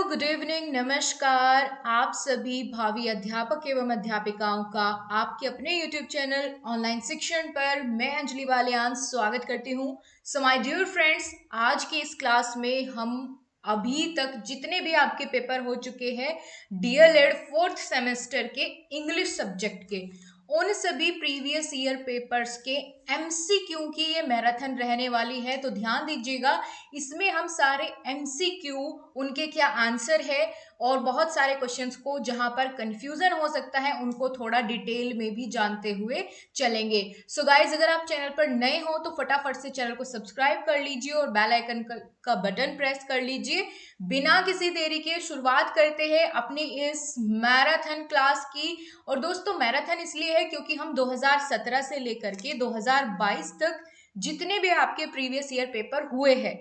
Good evening, नमस्कार। आप सभी भावी अध्यापक एवं अध्यापिकाओं का आपके अपने YouTube चैनल ऑनलाइन शिक्षण पर मैं अंजलि बालियान स्वागत करती हूँ। सो माय डियर फ्रेंड्स, आज की इस क्लास में हम अभी तक जितने भी आपके पेपर हो चुके हैं डीएलएड फोर्थ सेमेस्टर के इंग्लिश सब्जेक्ट के, उन सभी प्रीवियस ईयर पेपर्स के एमसीक्यू की ये मैराथन रहने वाली है। तो ध्यान दीजिएगा, इसमें हम सारे एमसीक्यू, उनके क्या आंसर है और बहुत सारे क्वेश्चंस को जहां पर कंफ्यूजन हो सकता है उनको थोड़ा डिटेल में भी जानते हुए चलेंगे। सो गाइज, अगर आप चैनल पर नए हो तो फटाफट से चैनल को सब्सक्राइब कर लीजिए और बेल आइकन का बटन प्रेस कर लीजिए। बिना किसी देरी के शुरुआत करते हैं अपनी इस मैराथन क्लास की। और दोस्तों, मैराथन इसलिए है क्योंकि हम 2017 से लेकर के 2022 तक जितने भी आपके प्रीवियस ईयर पेपर हुए हैं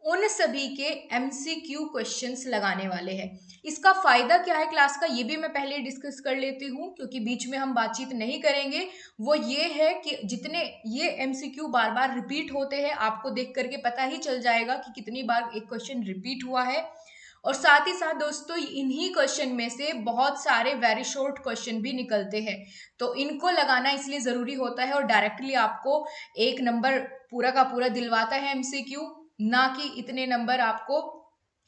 उन सभी के एमसीक्यू क्वेश्चंस लगाने वाले हैं। इसका फायदा क्या है क्लास का, ये भी मैं पहले डिस्कस कर लेती हूँ क्योंकि बीच में हम बातचीत नहीं करेंगे। वो ये है कि जितने ये एमसीक्यू बार बार रिपीट होते हैं, आपको देख करके पता ही चल जाएगा कि कितनी बार एक क्वेश्चन रिपीट हुआ है। और साथ ही साथ दोस्तों, इन्हीं क्वेश्चन में से बहुत सारे वेरी शॉर्ट क्वेश्चन भी निकलते हैं, तो इनको लगाना इसलिए जरूरी होता है। और डायरेक्टली आपको एक नंबर पूरा का पूरा दिलवाता है एमसीक्यू, ना कि इतने नंबर आपको,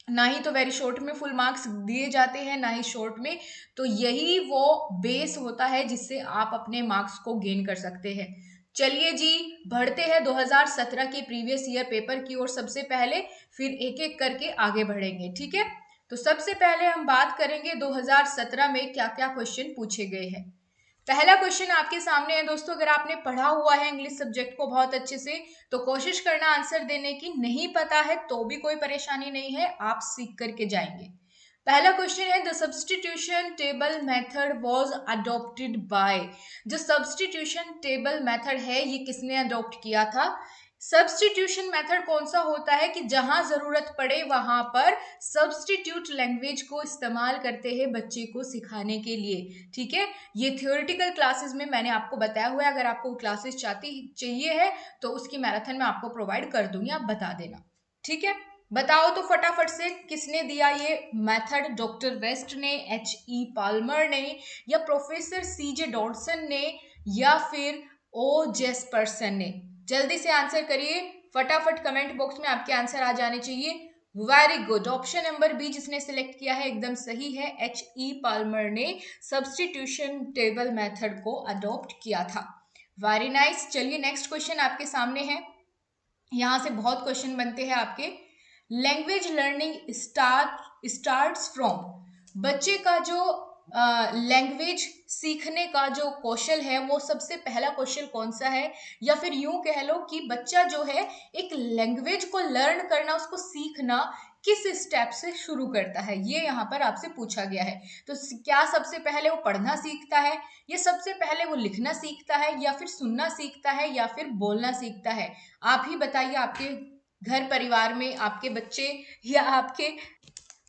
ना ही तो वेरी शॉर्ट में फुल मार्क्स दिए जाते हैं, ना ही शॉर्ट में। तो यही वो बेस होता है जिससे आप अपने मार्क्स को गेन कर सकते हैं। चलिए जी, बढ़ते हैं 2017 के प्रीवियस ईयर पेपर की ओर सबसे पहले, फिर एक एक करके आगे बढ़ेंगे, ठीक है। तो सबसे पहले हम बात करेंगे 2017 में क्या क्या क्वेश्चन पूछे गए हैं। पहला क्वेश्चन आपके सामने है दोस्तों। अगर आपने पढ़ा हुआ है इंग्लिश सब्जेक्ट को बहुत अच्छे से तो कोशिश करना आंसर देने की। नहीं पता है तो भी कोई परेशानी नहीं है, आप सीख करके जाएंगे। पहला क्वेश्चन है, the substitution table method was adopted by. जो सब्स्टिट्यूशन टेबल मेथड है ये किसने अडॉप्ट किया था। सब्स्टिट्यूशन मेथड कौन सा होता है कि जहां जरूरत पड़े वहां पर सब्स्टिट्यूट लैंग्वेज को इस्तेमाल करते हैं बच्चे को सिखाने के लिए, ठीक है। ये थियोरेटिकल क्लासेस में मैंने आपको बताया हुआ है। अगर आपको क्लासेस चाहिए है तो उसकी मैराथन में आपको प्रोवाइड कर दूंगी, आप बता देना, ठीक है। बताओ तो फटाफट से, किसने दिया ये मेथड। डॉक्टर वेस्ट ने, H.E. पाल्मर ने, या प्रोफेसर C.J. डॉडसन ने, या फिर ओ जेसपर्सन ने। जल्दी से आंसर करिए फटाफट, कमेंट बॉक्स में आपके आंसर आ जाने चाहिए। Very good, option number B जिसने सिलेक्ट किया है एकदम सही है। H.E. पाल्मर ने सब्स्टिट्यूशन टेबल मेथड को अडॉप्ट किया था। Very nice. चलिए नेक्स्ट क्वेश्चन आपके सामने है। यहां से बहुत क्वेश्चन बनते हैं आपके। Language learning starts from. बच्चे का जो लैंग्वेज सीखने का जो कौशल है वो सबसे पहला कौशल कौन सा है, या फिर यूं कह लो कि बच्चा जो है एक लैंग्वेज को लर्न करना, उसको सीखना किस स्टेप से शुरू करता है, ये यहाँ पर आपसे पूछा गया है। तो क्या सबसे पहले वो पढ़ना सीखता है, या सबसे पहले वो लिखना सीखता है, या फिर सुनना सीखता है, या फिर बोलना सीखता है। आप ही बताइए, आपके घर परिवार में आपके बच्चे या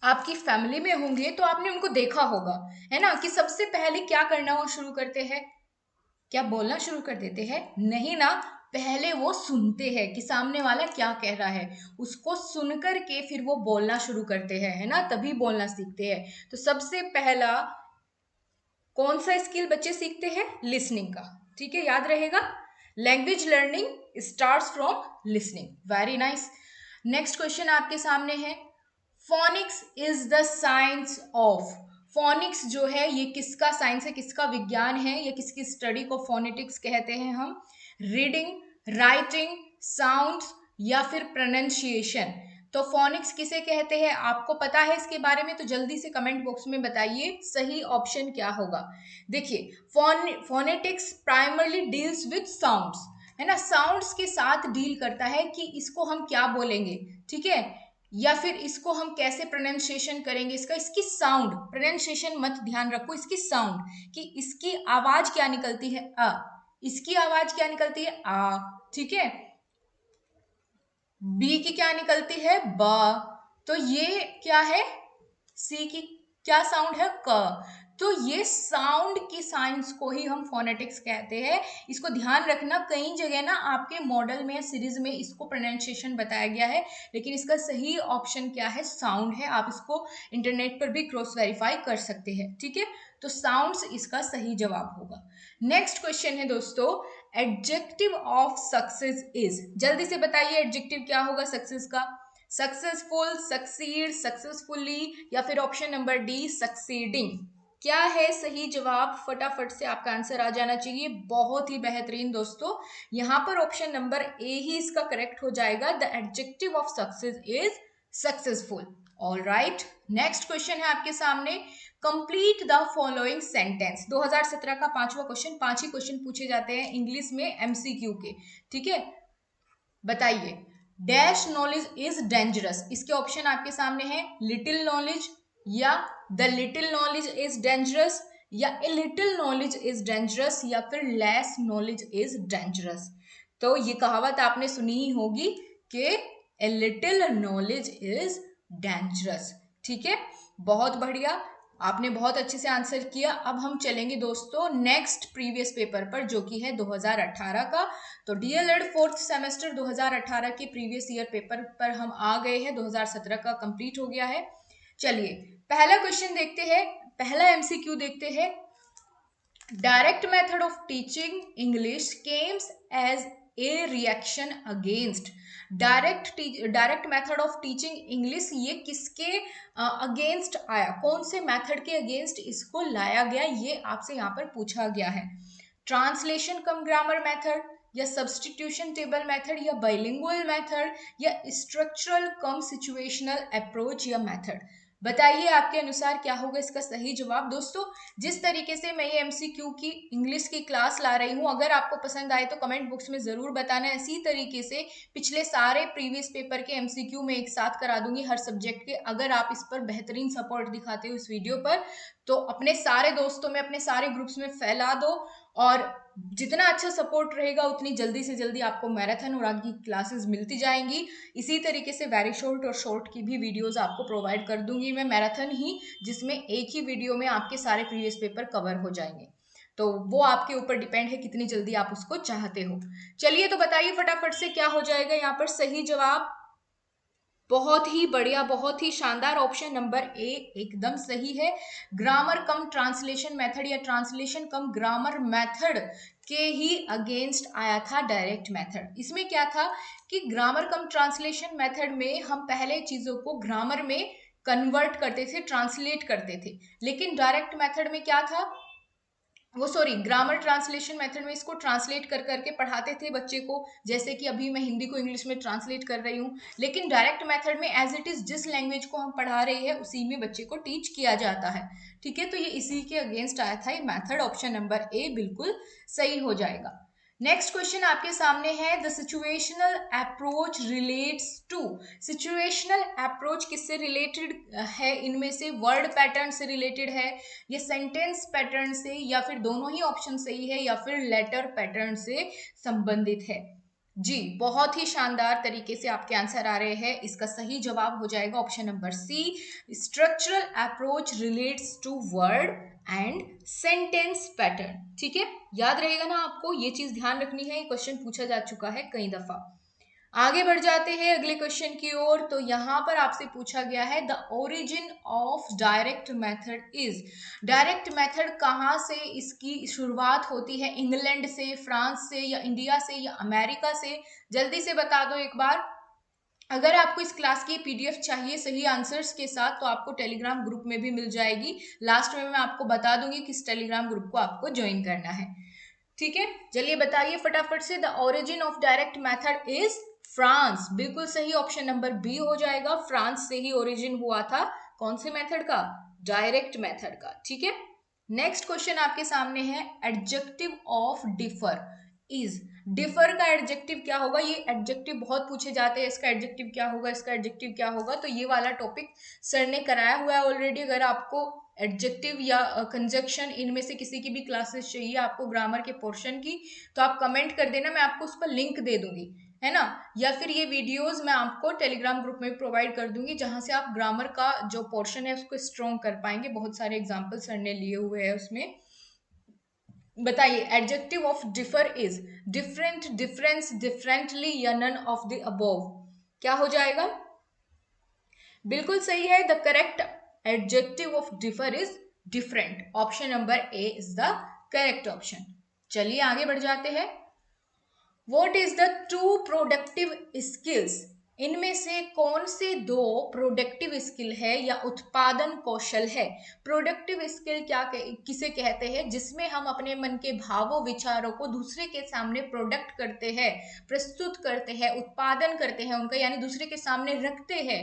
आपकी फैमिली में होंगे तो आपने उनको देखा होगा, है ना, कि सबसे पहले क्या करना वो शुरू करते हैं। क्या बोलना शुरू कर देते हैं? नहीं ना, पहले वो सुनते हैं कि सामने वाला क्या कह रहा है, उसको सुन करके फिर वो बोलना शुरू करते हैं, है ना, तभी बोलना सीखते हैं। तो सबसे पहला कौन सा स्किल बच्चे सीखते हैं? लिसनिंग का, ठीक है, याद रहेगा। Language learning starts from listening. Very nice. Next question आपके सामने है, phoenix is the science of. Phoenix जो है ये किसका साइंस है, किसका विज्ञान है, या किसकी स्टडी को फोनेटिक्स कहते हैं हम। रीडिंग, राइटिंग, साउंड्स, या फिर प्रोनाउंसिएशन। तो फोनिक्स किसे कहते हैं, आपको पता है इसके बारे में तो जल्दी से कमेंट बॉक्स में बताइए सही ऑप्शन क्या होगा। देखिए, phonetics primarily deals with sounds, है ना, साउंड्स के साथ डील करता है कि इसको हम क्या बोलेंगे, ठीक है, या फिर इसको हम कैसे प्रोनाउंसिएशन करेंगे, इसकी साउंड, प्रोनाउंसिएशन मत ध्यान रखो, इसकी साउंड, कि इसकी आवाज क्या निकलती है, अ, इसकी आवाज क्या निकलती है, आ, ठीक है, बी की क्या निकलती है, ब, तो ये क्या है, सी की क्या साउंड है? क। तो ये साउंड की साइंस को ही हम फोनेटिक्स कहते हैं। इसको ध्यान रखना, कई जगह ना आपके मॉडल में या सीरीज में इसको प्रोनाउंसिएशन बताया गया है, लेकिन इसका सही ऑप्शन क्या है? साउंड है। आप इसको इंटरनेट पर भी क्रॉस वेरीफाई कर सकते हैं, ठीक है। तो साउंड्स इसका सही जवाब होगा। नेक्स्ट क्वेश्चन है दोस्तों, एडजेक्टिव ऑफ सक्सेस इज। जल्दी से बताइए एडजेक्टिव क्या होगा सक्सेस का? सक्सेसफुल, सक्सीड, सक्सेसफुली, या फिर ऑप्शन नंबर डी सक्सीडिंग। क्या है सही जवाब? फटाफट से आपका आंसर आ जाना चाहिए। बहुत ही बेहतरीन दोस्तों, यहां पर ऑप्शन नंबर ए ही इसका करेक्ट हो जाएगा। The adjective of success is successful. All right, next question है आपके सामने, कंप्लीट द फॉलोइंग सेंटेंस। 2017 का 5वां क्वेश्चन, 5 ही क्वेश्चन पूछे जाते हैं इंग्लिश में एमसीक्यू के, ठीक है। बताइए, डैश नॉलेज इज डेंजरस। इसके ऑप्शन आपके सामने हैं, लिटिल नॉलेज, या the little knowledge is dangerous, या a little knowledge is dangerous, या फिर लेस नॉलेज इज डेंजरस। तो ये कहावत आपने सुनी ही होगी कि ए लिटिल नॉलेज इज डेंजरस, ठीक है। बहुत बढ़िया, आपने बहुत अच्छे से आंसर किया। अब हम चलेंगे दोस्तों नेक्स्ट प्रीवियस पेपर पर, जो कि है 2018 का। तो डीएलएड फोर्थ सेमेस्टर 2018 के प्रीवियस ईयर पेपर पर हम आ गए हैं। 2017 का कंप्लीट हो गया है। चलिए पहला क्वेश्चन देखते हैं, पहला एमसीक्यू देखते हैं। Direct method of teaching English came as a reaction against. Direct method of teaching English ये किसके अगेंस्ट आया? कौन से मेथड के अगेंस्ट इसको लाया गया, ये आपसे यहाँ पर पूछा गया है। ट्रांसलेशन कम ग्रामर मेथड, या सब्सटीट्यूशन टेबल मेथड, या बाइलिंगुअल मेथड, या स्ट्रक्चरल कम सिचुएशनल अप्रोच या मेथड। बताइए आपके अनुसार क्या होगा इसका सही जवाब। दोस्तों जिस तरीके से मैं ये एमसीक्यू की इंग्लिश की क्लास ला रही हूँ, अगर आपको पसंद आए तो कमेंट बॉक्स में जरूर बताना। इसी तरीके से पिछले सारे प्रीवियस पेपर के एमसीक्यू में एक साथ करा दूंगी हर सब्जेक्ट के। अगर आप इस पर बेहतरीन सपोर्ट दिखाते हो इस वीडियो पर, तो अपने सारे दोस्तों में, अपने सारे ग्रुप्स में फैला दो, और जितना अच्छा सपोर्ट रहेगा उतनी जल्दी से जल्दी आपको मैराथन और आगे की क्लासेस मिलती जाएंगी। इसी तरीके से वेरी शॉर्ट और शॉर्ट की भी वीडियोस आपको प्रोवाइड कर दूंगी मैं मैराथन ही, जिसमें एक ही वीडियो में आपके सारे प्रीवियस पेपर कवर हो जाएंगे। तो वो आपके ऊपर डिपेंड है कितनी जल्दी आप उसको चाहते हो। चलिए तो बताइए फटाफट से क्या हो जाएगा यहाँ पर सही जवाब। बहुत ही बढ़िया, बहुत ही शानदार, ऑप्शन नंबर ए एकदम सही है। ग्रामर कम ट्रांसलेशन मेथड या ट्रांसलेशन कम ग्रामर मेथड के ही अगेंस्ट आया था डायरेक्ट मेथड। इसमें क्या था कि ग्रामर कम ट्रांसलेशन मेथड में हम पहले चीजों को ग्रामर में कन्वर्ट करते थे, ट्रांसलेट करते थे, लेकिन डायरेक्ट मेथड में क्या था, ग्रामर ट्रांसलेशन मेथड में इसको ट्रांसलेट कर करके पढ़ाते थे बच्चे को, जैसे कि अभी मैं हिंदी को इंग्लिश में ट्रांसलेट कर रही हूँ। लेकिन डायरेक्ट मेथड में एज इट इज जिस लैंग्वेज को हम पढ़ा रहे हैं उसी में बच्चे को टीच किया जाता है, ठीक है। तो ये इसी के अगेंस्ट आया था ये मेथड। ऑप्शन नंबर ए बिल्कुल सही हो जाएगा। नेक्स्ट क्वेश्चन आपके सामने है, the situational approach relates to. Situational approach किससे रिलेटेड है? इनमें से वर्ड पैटर्न से रिलेटेड है, या सेंटेंस पैटर्न से, या फिर दोनों ही ऑप्शन सही है, या फिर लेटर पैटर्न से संबंधित है। जी बहुत ही शानदार तरीके से आपके आंसर आ रहे हैं। इसका सही जवाब हो जाएगा option number C, structural approach relates to word and sentence pattern, ठीक है। याद रहेगा ना आपको, ये चीज ध्यान रखनी है, क्वेश्चन पूछा जा चुका है कई दफा। आगे बढ़ जाते हैं अगले क्वेश्चन की ओर। तो यहाँ पर आपसे पूछा गया है, the origin of direct method is. Direct method कहाँ से इसकी शुरुआत होती है? इंग्लैंड से, फ्रांस से, या इंडिया से, या अमेरिका से? जल्दी से बता दो एक बार। अगर आपको इस क्लास की पीडीएफ चाहिए सही आंसर्स के साथ, तो आपको टेलीग्राम ग्रुप में भी मिल जाएगी। लास्ट में मैं आपको बता दूंगी किस टेलीग्राम ग्रुप को आपको ज्वाइन करना है, ठीक है। चलिए बताइए फटाफट से, the origin of direct method is France. बिल्कुल सही, ऑप्शन नंबर बी हो जाएगा। फ्रांस से ही ओरिजिन हुआ था कौन से मेथड का? डायरेक्ट मेथड का, ठीक है। नेक्स्ट क्वेश्चन आपके सामने है, adjective of differ is. Differ का एडजेक्टिव क्या होगा? ये एडजेक्टिव बहुत पूछे जाते हैं, इसका एडजेक्टिव क्या होगा, इसका एडजेक्टिव क्या होगा। तो ये वाला टॉपिक सर ने कराया हुआ है ऑलरेडी। अगर आपको एडजेक्टिव या कंजक्शन इनमें से किसी की भी क्लासेस चाहिए आपको ग्रामर के पोर्शन की, तो आप कमेंट कर देना, मैं आपको उस पर लिंक दे दूंगी। है ना। या फिर ये वीडियोस मैं आपको टेलीग्राम ग्रुप में प्रोवाइड कर दूंगी, जहां से आप ग्रामर का जो पोर्शन है उसको स्ट्रॉन्ग कर पाएंगे। बहुत सारे एग्जाम्पल सर ने लिए हुए हैं उसमें। बताइए, adjective of differ is different, difference, differently या नन ऑफ द अबोव। क्या हो जाएगा? बिल्कुल सही है। The correct adjective of differ is different. Option number A is the correct option. चलिए आगे बढ़ जाते हैं। What is the two productive skills? इनमें से कौन से दो प्रोडक्टिव स्किल है या उत्पादन कौशल है? प्रोडक्टिव स्किल क्या किसे कहते हैं? जिसमें हम अपने मन के भावों विचारों को दूसरे के सामने प्रोडक्ट करते हैं, प्रस्तुत करते हैं, उत्पादन करते हैं उनका, यानी दूसरे के सामने रखते हैं।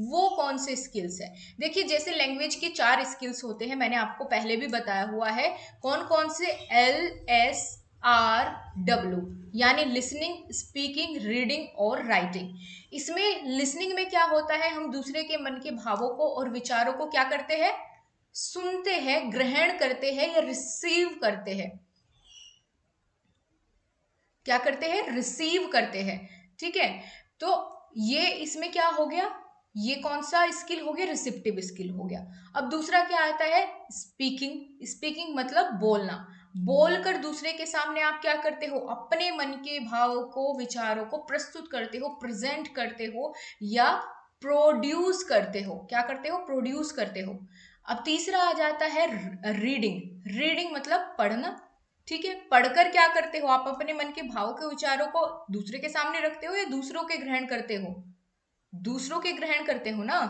वो कौन से स्किल्स है? देखिए, जैसे लैंग्वेज के 4 स्किल्स होते हैं, मैंने आपको पहले भी बताया हुआ है। कौन कौन से? LSRW, यानी लिसनिंग, स्पीकिंग, रीडिंग और राइटिंग। इसमें लिसनिंग में क्या होता है? हम दूसरे के मन के भावों को और विचारों को क्या करते हैं? सुनते हैं, ग्रहण करते हैं या रिसीव करते हैं। क्या करते हैं? रिसीव करते हैं। ठीक है, तो ये इसमें क्या हो गया? ये कौन सा स्किल हो गया? रिसेप्टिव स्किल हो गया। अब दूसरा क्या आता है? स्पीकिंग। स्पीकिंग मतलब बोलना। बोलकर दूसरे के सामने आप क्या करते हो? अपने मन के भाव को, विचारों को प्रस्तुत करते हो, प्रेजेंट करते हो या प्रोड्यूस करते हो। क्या करते हो? प्रोड्यूस करते हो। अब तीसरा आ जाता है रीडिंग। रीडिंग मतलब पढ़ना। ठीक है, पढ़कर क्या करते हो? आप अपने मन के भाव के विचारों को दूसरे के सामने रखते हो या दूसरों के ग्रहण करते हो? दूसरों के ग्रहण करते हो ना।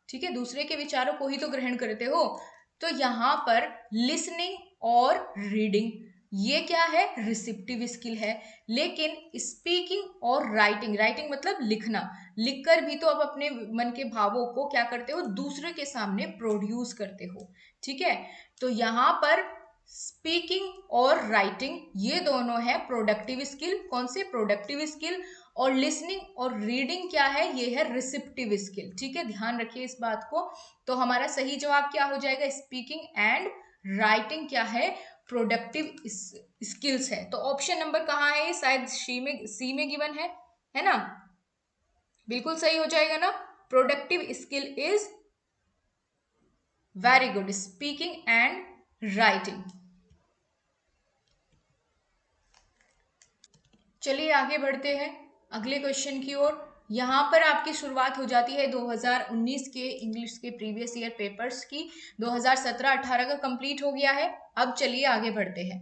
ठीक है, दूसरे के विचारों को ही तो ग्रहण करते हो। तो यहां पर लिसनिंग और रीडिंग, ये क्या है? रिसेप्टिव स्किल है। लेकिन स्पीकिंग और राइटिंग, राइटिंग मतलब लिखना, लिखकर भी तो आप अपने मन के भावों को क्या करते हो? दूसरे के सामने प्रोड्यूस करते हो। ठीक है, तो यहां पर स्पीकिंग और राइटिंग ये दोनों है प्रोडक्टिव स्किल। कौन से? Productive skill. और लिसनिंग और रीडिंग क्या है? ये है रिसेप्टिव स्किल। ठीक है, ध्यान रखिए इस बात को। तो हमारा सही जवाब क्या हो जाएगा? स्पीकिंग एंड राइटिंग क्या है? प्रोडक्टिव स्किल्स है। तो ऑप्शन नंबर कहाँ है? शायद सी में गिवन है ना। बिल्कुल सही हो जाएगा ना। Productive skill is very good, speaking and writing. चलिए आगे बढ़ते हैं अगले क्वेश्चन की ओर। यहाँ पर आपकी शुरुआत हो जाती है 2019 के इंग्लिश के प्रीवियस ईयर पेपर्स की। 2017-18 का कंप्लीट हो गया है। अब चलिए आगे बढ़ते हैं।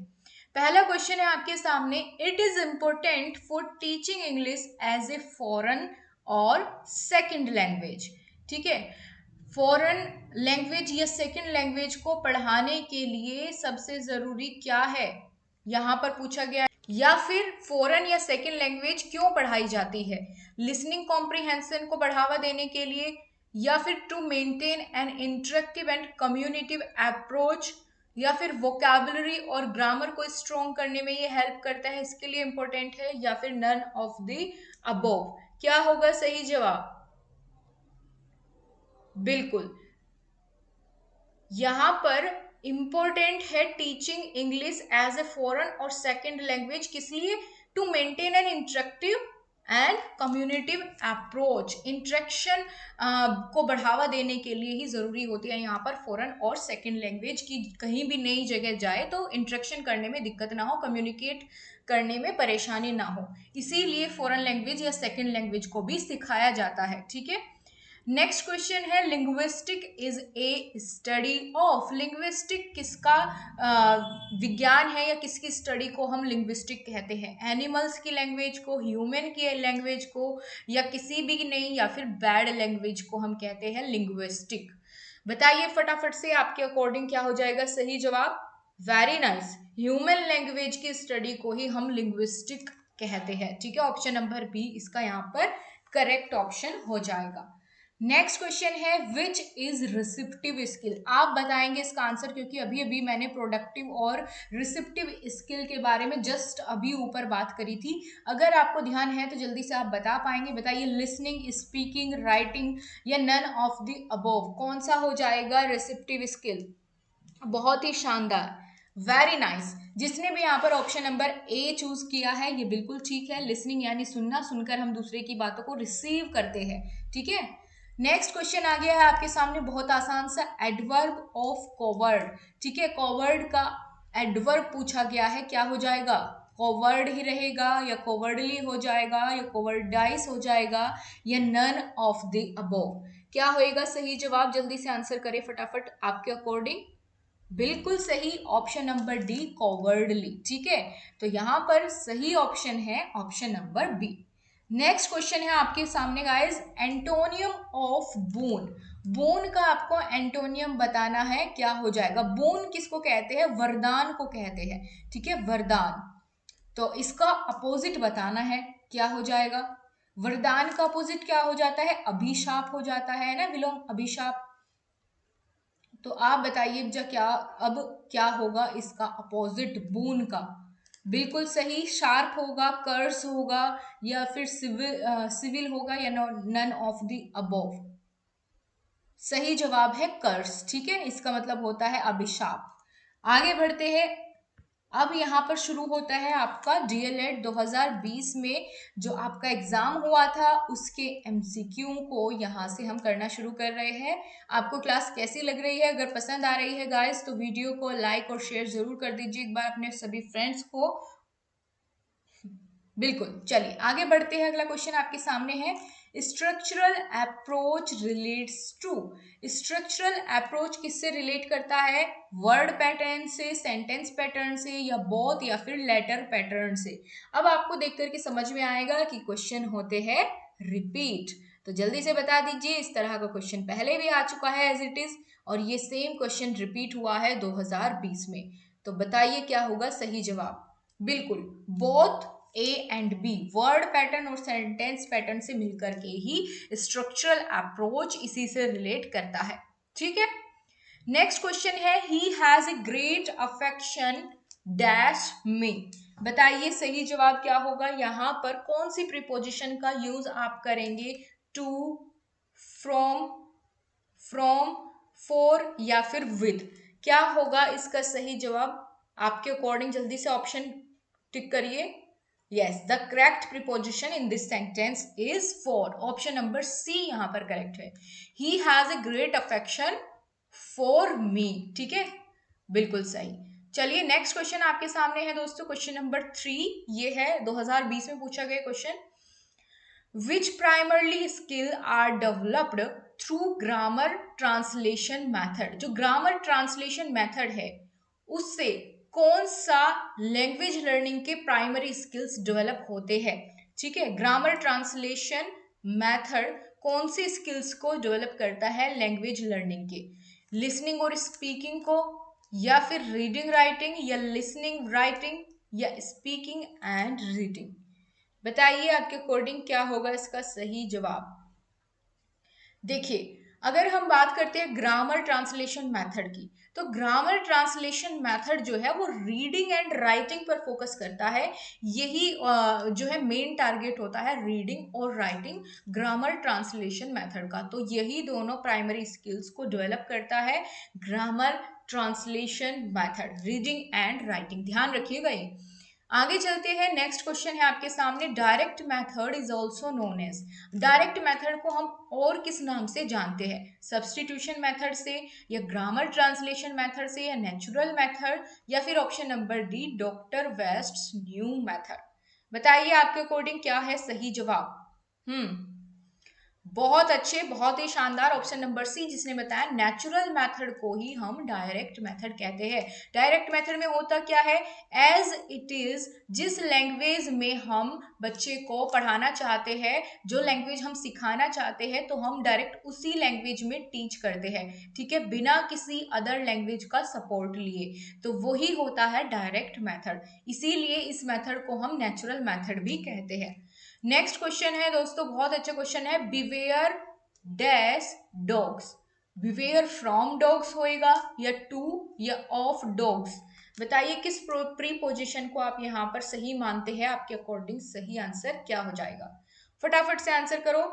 पहला क्वेश्चन है आपके सामने। It is important for teaching English as a foreign और सेकेंड लैंग्वेज। ठीक है, फॉरेन लैंग्वेज या सेकेंड लैंग्वेज को पढ़ाने के लिए सबसे जरूरी क्या है? यहाँ पर पूछा गया। या फिर फॉरेन या सेकेंड लैंग्वेज क्यों पढ़ाई जाती है? लिसनिंग कॉम्प्रिहेंशन को बढ़ावा देने के लिए, या फिर to maintain an interactive and communicative approach, या फिर वोकैबुलरी और ग्रामर को स्ट्रॉन्ग करने में ये हेल्प करता है, इसके लिए इंपॉर्टेंट है, या फिर नन ऑफ द अबोव। क्या होगा सही जवाब? बिल्कुल, यहां पर इंपॉर्टेंट है teaching English as a foreign और सेकेंड लैंग्वेज। किस लिए? To maintain an interactive and communicative approach. Interaction को बढ़ावा देने के लिए ही जरूरी होती है यहाँ पर फॉरेन और सेकेंड लैंग्वेज की। कहीं भी नई जगह जाए तो इंटरेक्शन करने में दिक्कत ना हो, कम्युनिकेट करने में परेशानी ना हो, इसीलिए फॉरेन लैंग्वेज या सेकेंड लैंग्वेज को भी सिखाया जाता है। ठीक है, नेक्स्ट क्वेश्चन है linguistic is a study of. Linguistic किसका विज्ञान है या किसकी स्टडी को हम लिंग्विस्टिक कहते हैं? एनिमल्स की लैंग्वेज को, ह्यूमन की लैंग्वेज को, या किसी भी नहीं या फिर बैड लैंग्वेज को हम कहते हैं लिंग्विस्टिक? बताइए फटाफट से, आपके अकॉर्डिंग क्या हो जाएगा सही जवाब? वेरी नाइस, ह्यूमन लैंग्वेज की स्टडी को ही हम लिंग्विस्टिक कहते हैं। ठीक है, ऑप्शन नंबर बी इसका यहाँ पर करेक्ट ऑप्शन हो जाएगा। नेक्स्ट क्वेश्चन है विच इज रिसेप्टिव स्किल। आप बताएंगे इसका आंसर, क्योंकि अभी अभी मैंने प्रोडक्टिव और रिसेप्टिव स्किल के बारे में जस्ट अभी ऊपर बात करी थी। अगर आपको ध्यान है तो जल्दी से आप बता पाएंगे। बताइए, लिसनिंग, स्पीकिंग, राइटिंग या नन ऑफ द अबोव, कौन सा हो जाएगा रिसेप्टिव स्किल? बहुत ही शानदार, वेरी नाइस। जिसने भी यहाँ पर ऑप्शन नंबर ए चूज किया है ये बिल्कुल ठीक है। लिसनिंग यानी सुनना, सुनकर हम दूसरे की बातों को रिसीव करते हैं। ठीक है, नेक्स्ट क्वेश्चन आ गया है आपके सामने, बहुत आसान सा, एडवर्ब ऑफ कॉवर्ड। ठीक है, कॉवर्ड का एडवर्ब पूछा गया है, क्या हो जाएगा? कॉवर्ड ही रहेगा या कॉवर्डली हो जाएगा या कॉवर्डाइज हो जाएगा या नन ऑफ द अबोव? क्या होएगा सही जवाब? जल्दी से आंसर करें फटाफट आपके अकॉर्डिंग। बिल्कुल सही, ऑप्शन नंबर डी, कॉवर्डली। ठीक है, तो यहां पर सही ऑप्शन है option number B. Next question है आपके सामने guys, antonym of bone. Bone का आपको एंटोनियम बताना है, क्या हो जाएगा? बोन किसको कहते हैं? वरदान को कहते हैं। ठीक है, वरदान। तो इसका अपोजिट बताना है, क्या हो जाएगा? वरदान का अपोजिट क्या हो जाता है? अभिशाप हो जाता है ना, विलोम, अभिशाप। तो आप बताइए क्या अब क्या होगा इसका अपोजिट बोन का? बिल्कुल सही, शार्प होगा, कर्स होगा या फिर सिविल होगा या नन ऑफ द अबोव? सही जवाब है कर्स। ठीक है, इसका मतलब होता है अभिशाप। आगे बढ़ते हैं। अब यहाँ पर शुरू होता है आपका डीएलएड 2020 में जो आपका एग्जाम हुआ था उसके एमसीक्यू को यहाँ से हम करना शुरू कर रहे हैं। आपको क्लास कैसी लग रही है? अगर पसंद आ रही है गाइस तो वीडियो को लाइक और शेयर जरूर कर दीजिए एक बार अपने सभी फ्रेंड्स को। बिल्कुल, चलिए आगे बढ़ते हैं। अगला क्वेश्चन आपके सामने है, structural approach relates to. Structural approach किससे रिलेट करता है? वर्ड पैटर्न से, सेंटेंस पैटर्न से या बोथ या फिर लेटर पैटर्न से? अब आपको देख करके समझ में आएगा कि क्वेश्चन होते हैं रिपीट। तो जल्दी से बता दीजिए, इस तरह का क्वेश्चन पहले भी आ चुका है एज इट इज, और ये सेम क्वेश्चन रिपीट हुआ है 2020 में। तो बताइए क्या होगा सही जवाब? बिल्कुल, both A and B, word pattern और सेंटेंस पैटर्न से मिलकर के ही स्ट्रक्चरल अप्रोच इसी से रिलेट करता है। ठीक है, नेक्स्ट क्वेश्चन है, he has a great affection dash में। बताइए सही जवाब क्या होगा? यहां पर कौन सी प्रीपोजिशन का यूज आप करेंगे? टू, फ्रॉम, फ्रॉम, फॉर या फिर विद? क्या होगा इसका सही जवाब आपके अकॉर्डिंग? जल्दी से ऑप्शन टिक करिए। Yes, the correct preposition in this sentence is for. Option number C यहाँ पर correct है। He has a great affection for me. ठीक है, बिल्कुल सही। चलिए नेक्स्ट क्वेश्चन आपके सामने है दोस्तों, क्वेश्चन नंबर 3। ये है 2020 में पूछा गया question. Which primarily skill are developed through grammar translation method? जो grammar translation method है उससे कौन सा लैंग्वेज लर्निंग के प्राइमरी स्किल्स डेवलप होते हैं? ठीक है, ग्रामर ट्रांसलेशन मेथड कौन सी स्किल्स को डेवलप करता है लैंग्वेज लर्निंग के? लिसनिंग और स्पीकिंग को, या फिर रीडिंग राइटिंग, या लिसनिंग राइटिंग, या स्पीकिंग एंड रीडिंग? बताइए आपके अकॉर्डिंग क्या होगा इसका सही जवाब? देखिए, अगर हम बात करते हैं ग्रामर ट्रांसलेशन मेथड की, तो ग्रामर ट्रांसलेशन मेथड जो है वो रीडिंग एंड राइटिंग पर फोकस करता है। यही जो है मेन टारगेट होता है, रीडिंग और राइटिंग ग्रामर ट्रांसलेशन मेथड का। तो यही दोनों प्राइमरी स्किल्स को डेवलप करता है grammar translation method, reading and writing. ध्यान रखिएगा ये। आगे चलते हैं, नेक्स्ट क्वेश्चन है आपके सामने, direct method is also known as. Direct method को हम और किस नाम से जानते हैं? सब्सटीट्यूशन मेथड से, या ग्रामर ट्रांसलेशन मेथड से, या नेचुरल मेथड, या फिर option number D, doctor wastes new method? बताइए आपके अकॉर्डिंग क्या है सही जवाब? बहुत अच्छे, बहुत ही शानदार, ऑप्शन नंबर सी जिसने बताया नेचुरल मेथड को ही हम डायरेक्ट मेथड कहते हैं। डायरेक्ट मेथड में होता क्या है? एज इट इज, जिस लैंग्वेज में हम बच्चे को पढ़ाना चाहते हैं, जो लैंग्वेज हम सिखाना चाहते हैं, तो हम डायरेक्ट उसी लैंग्वेज में टीच करते हैं। ठीक है, बिना किसी अदर लैंग्वेज का सपोर्ट लिए, तो वही होता है डायरेक्ट मेथड। इसीलिए इस मेथड को हम नेचुरल मेथड भी कहते हैं। नेक्स्ट क्वेश्चन है दोस्तों, बहुत अच्छा क्वेश्चन है, beware dash dogs. Beware from dogs होएगा, या टू, या ऑफ डॉग्स? बताइए किस प्रीपोजिशन को आप यहाँ पर सही मानते हैं? आपके अकॉर्डिंग सही आंसर क्या हो जाएगा? फटाफट से आंसर करो।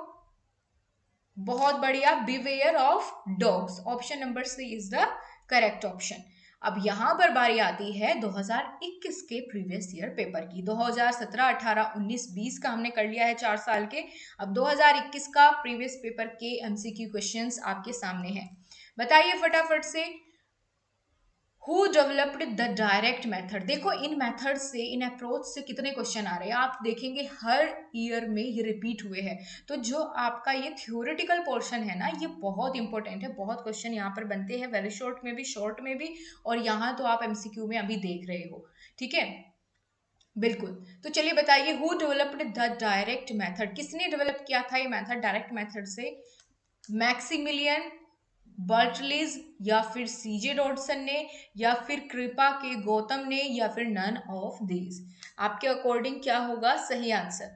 बहुत बढ़िया, beware of dogs, option number C is the correct option. अब यहाँ पर बारी आती है 2021 के प्रीवियस ईयर पेपर की। 2017, 18, 19, 20 का हमने कर लिया है 4 साल के। अब 2021 का प्रीवियस पेपर के एमसीक्यू क्वेश्चंस आपके सामने हैं। बताइए फटाफट से, who developed the direct method. देखो इन मेथड से, इन अप्रोच से कितने क्वेश्चन आ रहे हैं, आप देखेंगे हर ईयर में ये रिपीट हुए हैं। तो जो आपका ये थ्योरेटिकल पोर्शन है ना, ये बहुत इंपॉर्टेंट है। बहुत क्वेश्चन यहाँ पर बनते हैं, वेरी शॉर्ट में भी, शॉर्ट में भी, और यहाँ तो आप एमसीक्यू में अभी देख रहे हो। ठीक है, बिल्कुल। तो चलिए बताइए, who developed the direct method, किसने डेवलप किया था ये मेथड डायरेक्ट मेथड से? मैक्सिमिलियन बर्टलिज, या फिर सीजे डॉडसन ने, या फिर कृपा के गौतम ने, या फिर नन ऑफ दीज? आपके अकॉर्डिंग क्या होगा सही आंसर?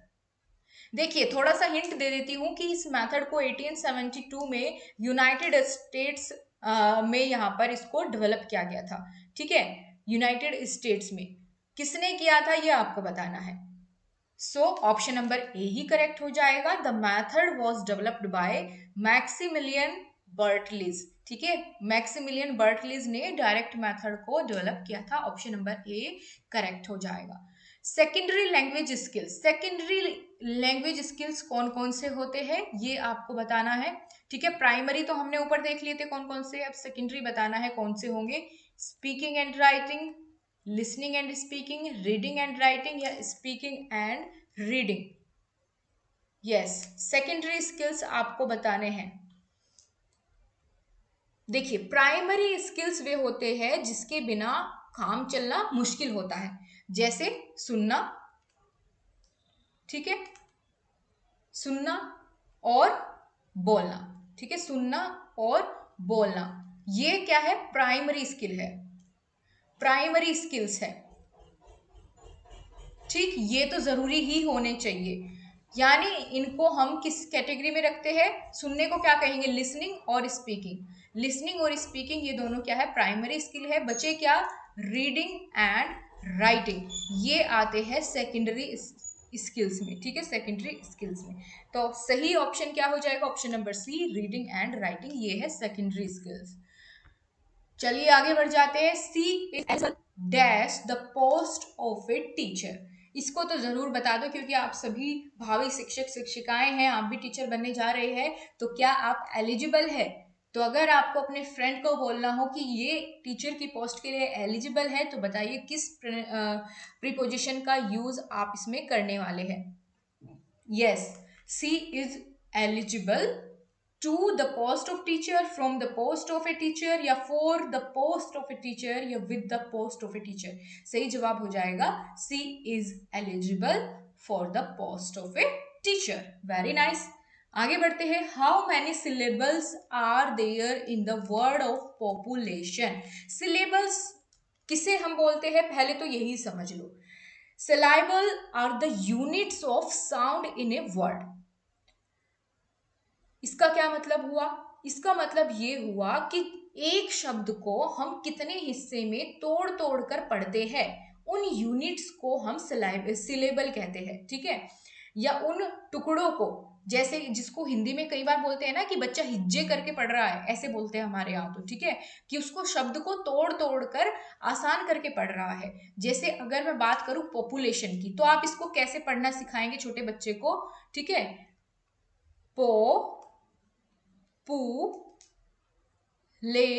देखिए थोड़ा सा हिंट दे देती हूँ कि इस मेथड को 1872 में यूनाइटेड स्टेट्स में यहाँ पर इसको डेवलप किया गया था। ठीक है, यूनाइटेड स्टेट्स में किसने किया था ये आपको बताना है। सो ऑप्शन नंबर ए ही करेक्ट हो जाएगा। The method was developed by Maximilian Berlitz. ठीक है, मैक्सिमिलियन बर्टलिज ने डायरेक्ट मेथड को डेवलप किया था। ऑप्शन नंबर ए करेक्ट हो जाएगा। Secondary language skills, secondary language skills कौन कौन से होते हैं ये आपको बताना है। ठीक है, प्राइमरी तो हमने ऊपर देख लिए थे कौन कौन से, अब सेकेंडरी बताना है कौन से होंगे। Speaking and writing, listening and speaking, reading and writing, या speaking and reading. Yes, secondary skills आपको बताने हैं। देखिए प्राइमरी स्किल्स वे होते हैं जिसके बिना काम चलना मुश्किल होता है, जैसे सुनना। ठीक है, सुनना और बोलना। ठीक है, सुनना और बोलना, ये क्या है? प्राइमरी स्किल है, प्राइमरी स्किल्स है। ठीक, ये तो जरूरी ही होने चाहिए। यानी इनको हम किस कैटेगरी में रखते हैं? सुनने को क्या कहेंगे? लिसनिंग और स्पीकिंग। लिसनिंग और स्पीकिंग ये दोनों क्या है? प्राइमरी स्किल है। बचे क्या? रीडिंग एंड राइटिंग, ये आते हैं सेकेंडरी स्किल्स में। ठीक है, सेकेंडरी स्किल्स में। तो सही ऑप्शन क्या हो जाएगा? Option number C, reading and writing, ये है सेकेंडरी स्किल्स। चलिए आगे बढ़ जाते हैं। C is dash the post of a teacher. इसको तो जरूर बता दो क्योंकि आप सभी भावी शिक्षक शिक्षिकाएं हैं, आप भी टीचर बनने जा रहे हैं। तो क्या आप एलिजिबल है? तो अगर आपको अपने फ्रेंड को बोलना हो कि ये टीचर की पोस्ट के लिए एलिजिबल है, तो बताइए किस प्रीपोजिशन का यूज आप इसमें करने वाले हैं। Yes, C is eligible to the post of teacher, from the post of a teacher, या for the post of a teacher, या with the post of a teacher। सही जवाब हो जाएगा C is eligible for the post of a teacher। Very nice। आगे बढ़ते हैं। How many syllables are there in the word of population? syllables किसे हम बोलते हैं पहले तो यही समझ लो। syllable are the units of sound in a word। इसका क्या मतलब हुआ? इसका मतलब ये हुआ कि एक शब्द को हम कितने हिस्से में तोड़ तोड़ कर पढ़ते हैं, उन यूनिट्स को हम सिलेबल कहते हैं। ठीक है, या उन टुकड़ों को, जैसे जिसको हिंदी में कई बार बोलते हैं ना कि बच्चा हिज्जे करके पढ़ रहा है, ऐसे बोलते हैं हमारे यहाँ तो। ठीक है, कि उसको शब्द को तोड़ तोड़ कर आसान करके पढ़ रहा है। जैसे अगर मैं बात करूं पॉपुलेशन की, तो आप इसको कैसे पढ़ना सिखाएंगे छोटे बच्चे को? ठीक है, पो पू ले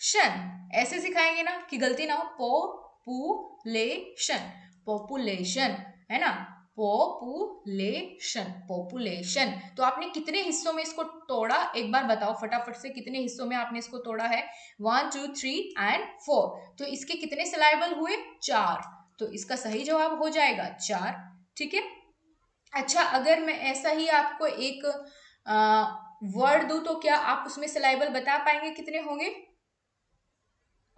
शन, ऐसे सिखाएंगे ना कि गलती ना हो। पॉपुलेशन, पॉपुलेशन है ना, पॉपुलेशन, पॉपुलेशन। तो आपने कितने हिस्सों में इसको तोड़ा एक बार बताओ फटाफट से, कितने हिस्सों में आपने इसको तोड़ा है? 1 2 3 एंड 4। तो इसके कितने सिलाइबल हुए? 4। तो इसका सही जवाब हो जाएगा 4। ठीक है, अच्छा अगर मैं ऐसा ही आपको एक वर्ड दूं तो क्या आप उसमें सिलाइबल बता पाएंगे कितने होंगे?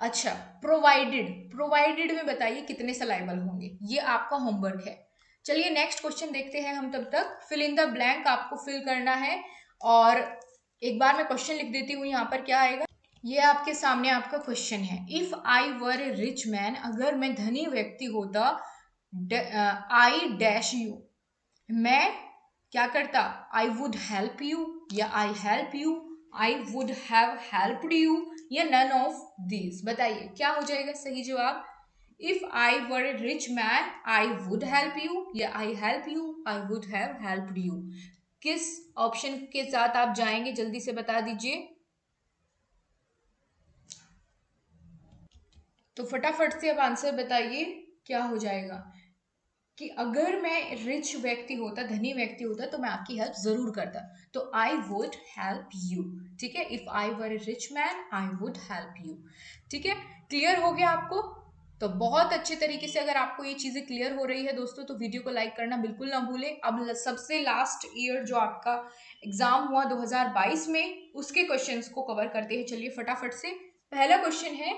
अच्छा, प्रोवाइडेड, प्रोवाइडेड में बताइए कितने सिलाइबल होंगे, ये आपका होमवर्क है। चलिए नेक्स्ट क्वेश्चन देखते हैं हम, तब तक फिल इन द ब्लैंक आपको फिल करना है। और एक बार मैं क्वेश्चन लिख देती हूँ यहाँ पर क्या आएगा। ये आपके सामने आपका क्वेश्चन है। If I were a rich man, अगर मैं धनी व्यक्ति होता, आई डैश यू, मैं क्या करता? आई वुड हेल्प यू, या I help you, I would have helped you, या नन ऑफ दीज? बताइए क्या हो जाएगा सही जवाब। If I were a rich man I would help you, या I help you, I would have helped you? किस ऑप्शन के साथ आप जाएंगे, जल्दी से बता दीजिए। तो फटाफट से अब आंसर बताइए क्या हो जाएगा। कि अगर मैं रिच व्यक्ति होता, धनी व्यक्ति होता, तो मैं आपकी हेल्प जरूर करता। तो आई वुड हेल्प यू। ठीक है, if I were a rich man I would help you. ठीक है, क्लियर हो गया आपको? तो बहुत अच्छे तरीके से अगर आपको ये चीजें क्लियर हो रही है दोस्तों, तो वीडियो को लाइक करना बिल्कुल ना भूलें। अब सबसे लास्ट ईयर जो आपका एग्जाम हुआ 2022 में, उसके क्वेश्चंस को कवर करते हैं। चलिए फटाफट से, पहला क्वेश्चन है,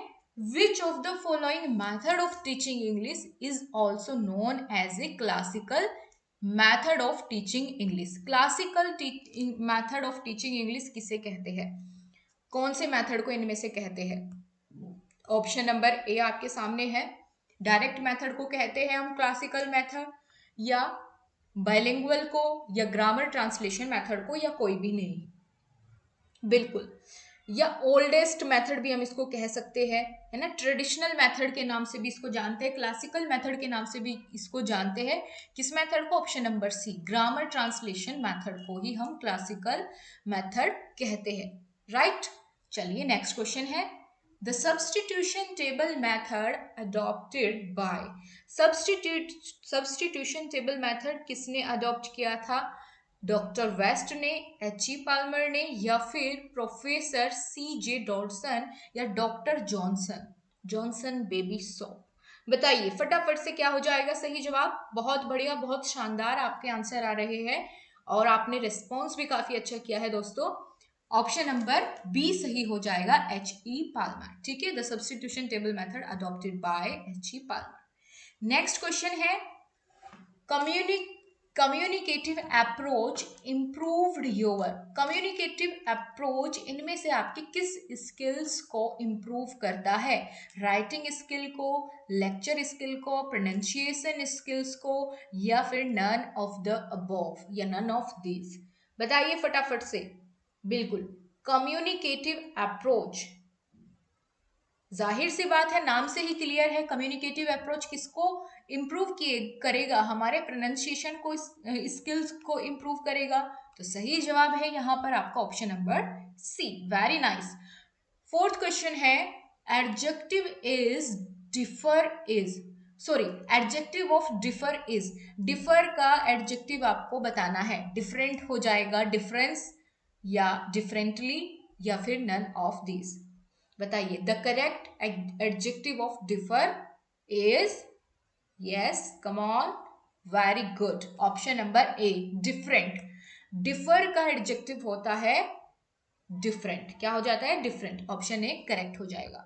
which of the following method of teaching English is also known as a classical method of teaching English? Classical method of teaching English किसे कहते हैं? कौन से मेथड को इनमें से कहते हैं? ऑप्शन नंबर ए आपके सामने है, डायरेक्ट मेथड को कहते हैं हम क्लासिकल मेथड, या बाइलिंगुअल को, या ग्रामर ट्रांसलेशन मेथड को, या कोई भी नहीं। बिल्कुल, या ओल्डेस्ट मेथड भी हम इसको कह सकते हैं, है ना। ट्रेडिशनल मेथड के नाम से भी इसको जानते हैं, क्लासिकल मेथड के नाम से भी इसको जानते हैं। किस मेथड को? Option number C, grammar translation method को ही हम क्लासिकल मेथड कहते हैं। राइट, चलिए नेक्स्ट क्वेश्चन है, the substitution table method adopted by. Substitution table method किसने अडॉप्ट किया था? डॉक्टर वेस्ट ने, एच ई पाल्मर ने, या फिर प्रोफेसर सी जे डॉल्सन, या doctor Johnson, Johnson baby soap? बताइए फटाफट से क्या हो जाएगा सही जवाब। बहुत बढ़िया, बहुत शानदार आपके आंसर आ रहे हैं, और आपने रिस्पॉन्स भी काफी अच्छा किया है दोस्तों। ऑप्शन नंबर बी सही हो जाएगा, एच ई पाल्मर। ठीक है, the substitution table method adopted by H E Palmer. Next question है, communicative approach improved your. Communicative approach इनमें से आपके किस स्किल्स को इम्प्रूव करता है? राइटिंग स्किल को, लेक्चर स्किल को, प्रोनाउंसिएशन स्किल्स को, या फिर नन ऑफ द अबव, या नन ऑफ दिस? बताइए फटाफट से। बिल्कुल, कम्युनिकेटिव अप्रोच, जाहिर सी बात है, नाम से ही क्लियर है, कम्युनिकेटिव अप्रोच किसको इंप्रूव किए करेगा? हमारे प्रोनाउंसिएशन को, स्किल्स को इंप्रूव करेगा। तो सही जवाब है यहाँ पर आपका option number C, very nice. Fourth question है, adjective is differ is, sorry, adjective of differ is. Differ का एडजेक्टिव आपको बताना है, डिफरेंट हो जाएगा, डिफरेंस, या डिफरेंटली, या फिर नन ऑफ दिस? बताइए, the correct adjective of differ is, yes, come on, very good, option number A, different. Differ का एडजेक्टिव होता है डिफरेंट। क्या हो जाता है? डिफरेंट। ऑप्शन ए करेक्ट हो जाएगा।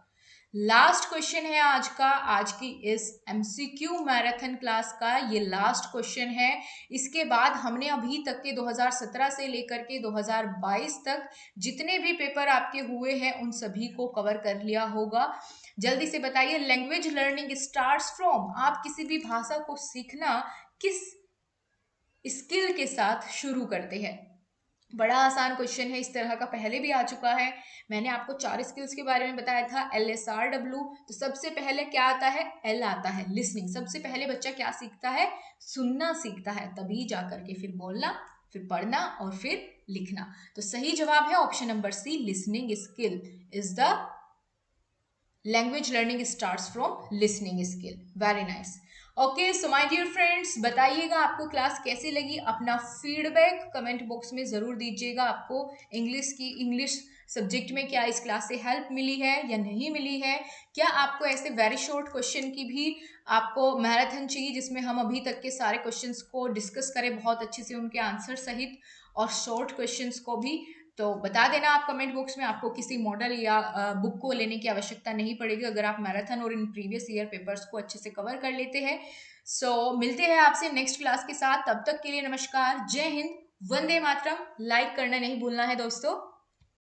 लास्ट क्वेश्चन है आज का, आज की इस एमसीक्यू मैराथन क्लास का ये लास्ट क्वेश्चन है। इसके बाद हमने अभी तक के 2017 से लेकर के 2022 तक जितने भी पेपर आपके हुए हैं उन सभी को कवर कर लिया होगा। जल्दी से बताइए, लैंग्वेज लर्निंग स्टार्ट्स फ्रॉम, आप किसी भी भाषा को सीखना किस स्किल के साथ शुरू करते हैं? बड़ा आसान क्वेश्चन है, इस तरह का पहले भी आ चुका है। मैंने आपको 4 स्किल्स के बारे में बताया था, LSRW। तो सबसे पहले क्या आता है? L आता है, लिसनिंग। सबसे पहले बच्चा क्या सीखता है? सुनना सीखता है, तभी जाकर के फिर बोलना, फिर पढ़ना, और फिर लिखना। तो सही जवाब है option number C, listening skill is the language learning starts from listening skill. Very nice. Okay, so my dear friends, बताइएगा आपको क्लास कैसी लगी। अपना फीडबैक कमेंट बॉक्स में जरूर दीजिएगा। आपको इंग्लिश सब्जेक्ट में क्या इस क्लास से हेल्प मिली है या नहीं मिली है? क्या आपको ऐसे वेरी शॉर्ट क्वेश्चन की भी आपको मैराथन चाहिए, जिसमें हम अभी तक के सारे क्वेश्चंस को डिस्कस करें बहुत अच्छे से, उनके आंसर सहित, और शॉर्ट क्वेश्चंस को भी? तो बता देना आप कमेंट बॉक्स में। आपको किसी मॉडल या बुक को लेने की आवश्यकता नहीं पड़ेगी अगर आप मैराथन और इन प्रीवियस ईयर पेपर्स को अच्छे से कवर कर लेते हैं। सो मिलते हैं आपसे नेक्स्ट क्लास के साथ, तब तक के लिए नमस्कार, जय हिंद, वंदे मातरम। लाइक करना नहीं भूलना है दोस्तों।